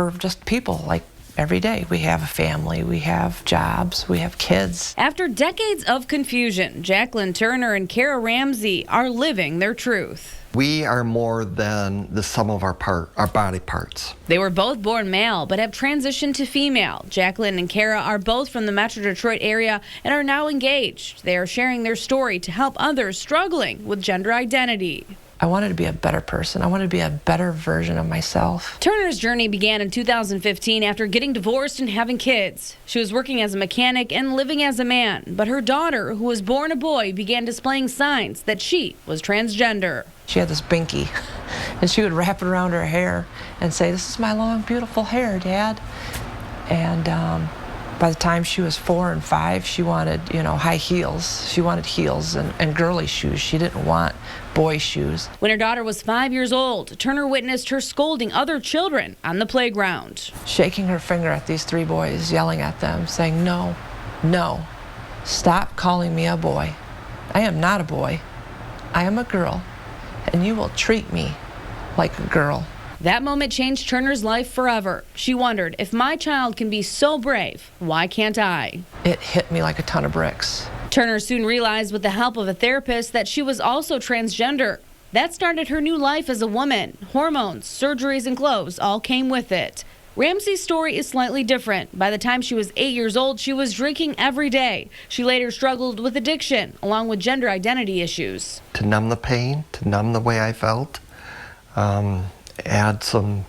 We're just people like every day. We have a family, we have jobs, we have kids. After decades of confusion, Jacqueline Turner and Kara Ramsey are living their truth. We are more than the sum of our body parts. They were both born male, but have transitioned to female. Jacqueline and Kara are both from the Metro Detroit area and are now engaged. They are sharing their story to help others struggling with gender identity. I wanted to be a better person. I wanted to be a better version of myself. Turner's journey began in 2015 after getting divorced and having kids. She was working as a mechanic and living as a man, but her daughter, who was born a boy, began displaying signs that she was transgender. She had this binky, and she would wrap it around her hair and say, "This is my long, beautiful hair, Dad." And by the time she was 4 and 5, she wanted, high heels. She wanted heels and girly shoes. She didn't want boy shoes. When her daughter was 5 years old, Turner witnessed her scolding other children on the playground. Shaking her finger at these 3 boys, yelling at them, saying, "No, no, stop calling me a boy. I am not a boy. I am a girl, and you will treat me like a girl." That moment changed Turner's life forever. She wondered, if my child can be so brave, why can't I? It hit me like a ton of bricks. Turner soon realized with the help of a therapist that she was also transgender. That started her new life as a woman. Hormones, surgeries, and clothes all came with it. Ramsey's story is slightly different. By the time she was 8 years old, she was drinking every day. She later struggled with addiction, along with gender identity issues. To numb the pain, to numb the way I felt, had some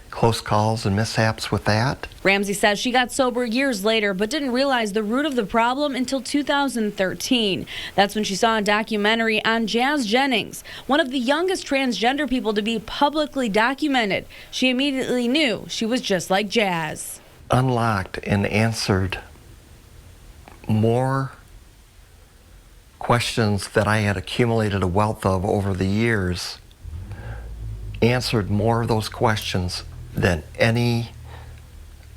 close calls and mishaps with that. Ramsey says she got sober years later, but didn't realize the root of the problem until 2013. That's when she saw a documentary on Jazz Jennings, one of the youngest transgender people to be publicly documented. She immediately knew she was just like Jazz. Unlocked and answered more questions that I had accumulated a wealth of over the years. Answered more of those questions than any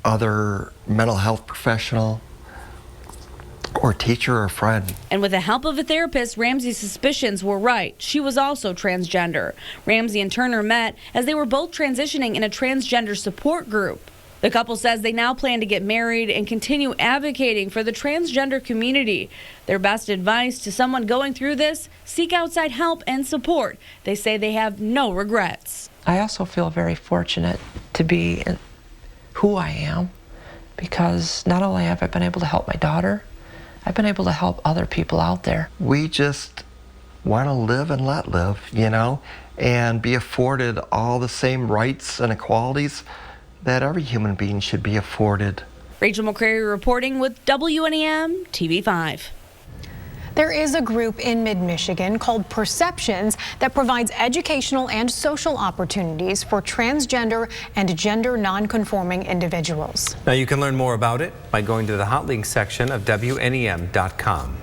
other mental health professional or teacher or friend. And with the help of a therapist, Ramsey's suspicions were right. She was also transgender. Ramsey and Turner met as they were both transitioning in a transgender support group. The couple says they now plan to get married and continue advocating for the transgender community. Their best advice to someone going through this: seek outside help and support. They say they have no regrets. I also feel very fortunate to be who I am, because not only have I been able to help my daughter, I've been able to help other people out there. We just want to live and let live, and be afforded all the same rights and equalities that every human being should be afforded. Rachel McCrary reporting with WNEM TV5. There is a group in mid-Michigan called Perceptions that provides educational and social opportunities for transgender and gender non-conforming individuals. Now you can learn more about it by going to the hot link section of WNEM.com.